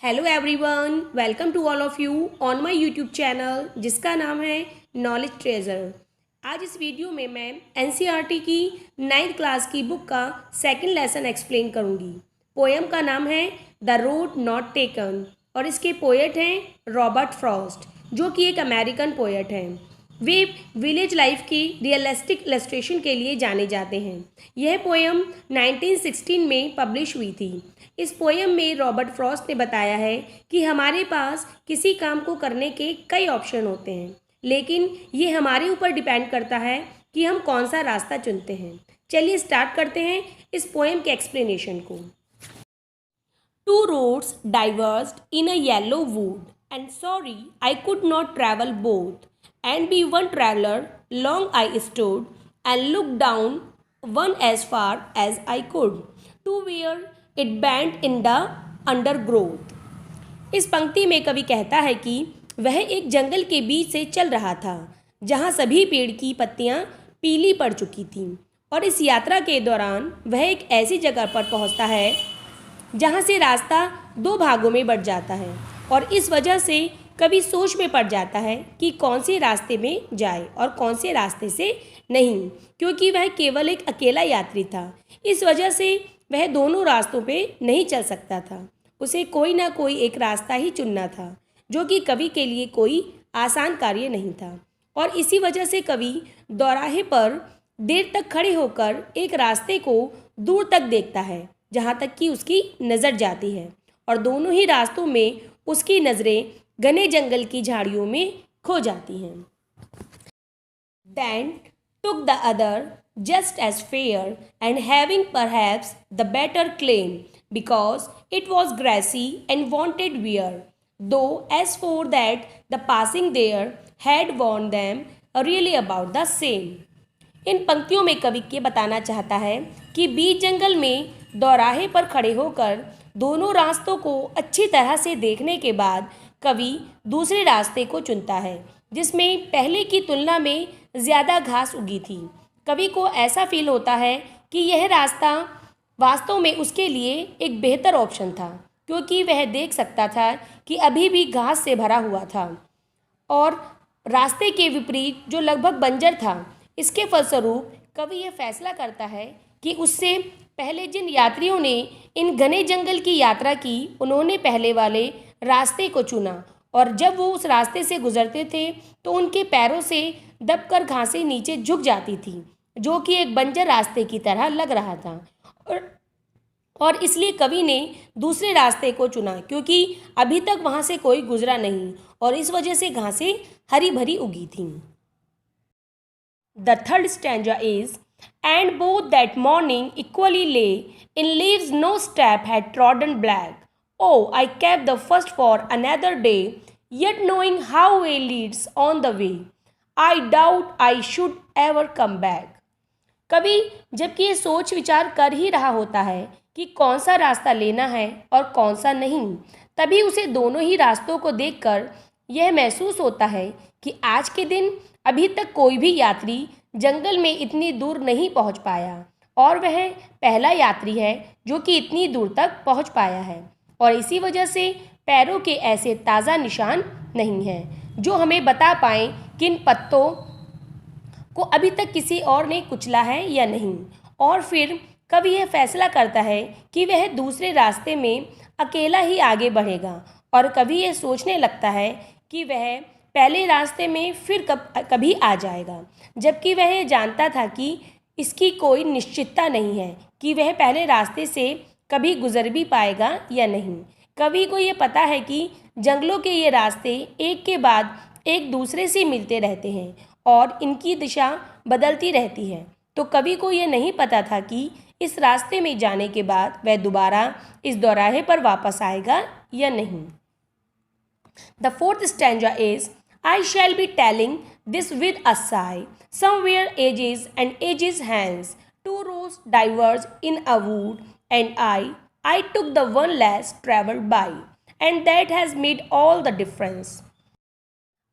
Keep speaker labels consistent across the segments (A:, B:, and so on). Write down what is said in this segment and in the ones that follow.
A: Hello everyone, welcome to all of you on my YouTube channel जिसका नाम है knowledge treasure. आज इस वीडियो में मैं एनसीईआरटी की 9th क्लास की बुक का सेकंड लेसन एक्सप्लेन करूंगी। पोएम का नाम है द रोड नॉट टेकन और इसके पोएट हैं रॉबर्ट फ्रॉस्ट, जो कि एक अमेरिकन पोएट हैं। वे विलेज लाइफ की रियलिस्टिक इलस्ट्रेशन के लिए जाने जाते हैं। यह पोएम 1916 में पब्लिश हुई थी। इस पोएम में रॉबर्ट फ्रॉस्ट ने बताया है कि हमारे पास किसी काम को करने के कई ऑप्शन होते हैं, लेकिन ये हमारे ऊपर डिपेंड करता है कि हम कौन सा रास्ता चुनते हैं। चलिए स्टार्ट करते हैं इस पोएम के एक्सप्लेनेशन को। Two roads diverged in a yellow wood and sorry I could not travel both and be one traveler. Long I stood and looked down one as far as I could to where it bent in the undergrowth. इस पंक्ति में कवि कहता है कि वह एक जंगल के बीच से चल रहा था जहाँ सभी पेड़ की पत्तियाँ पीली पड़ चुकी थीं, और इस यात्रा के दौरान वह एक ऐसी जगह पर पहुँचता है जहाँ से रास्ता दो भागों में बढ़ जाता है, और इस वजह से कभी सोच में पड़ जाता है कि कौन से रास्ते में जाए और कौन से रास्ते से नहीं, क्योंकि वह केवल एक अकेला यात्री था। इस वजह से वह दोनों रास्तों पे नहीं चल सकता था। उसे कोई ना कोई एक रास्ता ही चुनना था, जो कि कवि के लिए कोई आसान कार्य नहीं था। और इसी वजह से कवि दोराहे पर देर तक खड़े होकर एक रास्ते को दूर तक देखता है, जहाँ तक कि उसकी नज़र जाती है, और दोनों ही रास्तों में उसकी नज़रें घने जंगल की झाड़ियों में खो जाती हैं। Then took the other just as fair and having perhaps the better claim because it was grassy and wanted wear, though as for that the passing there had warned them really about the same. इन पंक्तियों में कवि के बताना चाहता है कि बीच जंगल में दोराहे पर खड़े होकर दोनों रास्तों को अच्छी तरह से देखने के बाद कवि दूसरे रास्ते को चुनता है, जिसमें पहले की तुलना में ज़्यादा घास उगी थी। कवि को ऐसा फील होता है कि यह रास्ता वास्तव में उसके लिए एक बेहतर ऑप्शन था, क्योंकि वह देख सकता था कि अभी भी घास से भरा हुआ था, और रास्ते के विपरीत जो लगभग बंजर था। इसके फलस्वरूप कवि यह फैसला करता है कि उससे पहले जिन यात्रियों ने इन घने जंगल की यात्रा की, उन्होंने पहले वाले रास्ते को चुना, और जब वो उस रास्ते से गुजरते थे तो उनके पैरों से दबकर घासें नीचे झुक जाती थी, जो कि एक बंजर रास्ते की तरह लग रहा था। और इसलिए कवि ने दूसरे रास्ते को चुना, क्योंकि अभी तक वहाँ से कोई गुजरा नहीं, और इस वजह से घासें हरी भरी उगी थीं। The third stanza is, and both that morning equally lay in leaves no step had trodden black. Oh, I kept the first for another day, yet knowing how way leads on the way, I doubt I should ever come back. कवि जबकि ये सोच विचार कर ही रहा होता है कि कौन सा रास्ता लेना है और कौन सा नहीं, तभी उसे दोनों ही रास्तों को देखकर यह महसूस होता है कि आज के दिन अभी तक कोई भी यात्री जंगल में इतनी दूर नहीं पहुंच पाया, और वह पहला यात्री है जो कि इतनी दूर तक पहुंच पाया है। और इसी वजह से पैरों के ऐसे ताज़ा निशान नहीं हैं जो हमें बता पाएँ कि इन पत्तों को अभी तक किसी और ने कुचला है या नहीं। और फिर कवि यह फैसला करता है कि वह दूसरे रास्ते में अकेला ही आगे बढ़ेगा, और कवि यह सोचने लगता है कि वह पहले रास्ते में फिर कभी आ जाएगा, जबकि वह यह जानता था कि इसकी कोई निश्चितता नहीं है कि वह पहले रास्ते से कभी गुजर भी पाएगा या नहीं। कवि को ये पता है कि जंगलों के ये रास्ते एक के बाद एक दूसरे से मिलते रहते हैं और इनकी दिशा बदलती रहती है, तो कवि को ये नहीं पता था कि इस रास्ते में जाने के बाद वह दोबारा इस दोराहे पर वापस आएगा या नहीं। The fourth stanza is, I shall be telling this with a sigh, somewhere ages and ages hence, two roads diverge in a wood, and I took the one less traveled by, and that has made all the difference.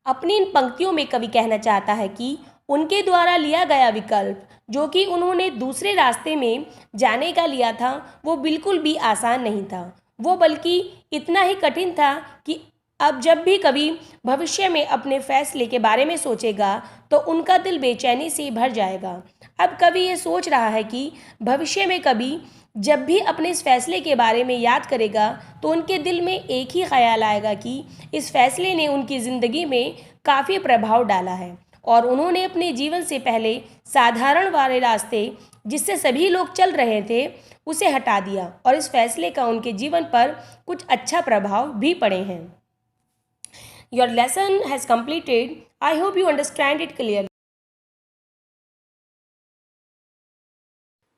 A: अपनी इन पंक्तियों में कवि कहना चाहता है कि उनके द्वारा लिया गया विकल्प, जो कि उन्होंने दूसरे रास्ते में जाने का लिया था, वो बिल्कुल भी आसान नहीं था। वो बल्कि इतना ही कठिन था कि अब जब भी कभी भविष्य में अपने फैसले के बारे में सोचेगा तो उनका दिल बेचैनी से भर जाएगा। अब कवि ये सोच रहा है कि भविष्य में कभी जब भी अपने इस फैसले के बारे में याद करेगा तो उनके दिल में एक ही ख्याल आएगा कि इस फैसले ने उनकी ज़िंदगी में काफ़ी प्रभाव डाला है और उन्होंने अपने जीवन से पहले साधारण वाले रास्ते जिससे सभी लोग चल रहे थे उसे हटा दिया और इस फैसले का उनके जीवन पर कुछ अच्छा प्रभाव भी पड़े हैं। Your lesson has completed. I hope you understand it clearly.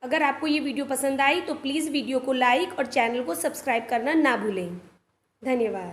A: अगर आपको ये वीडियो पसंद आई तो प्लीज़ वीडियो को लाइक और चैनल को सब्सक्राइब करना ना भूलें। धन्यवाद।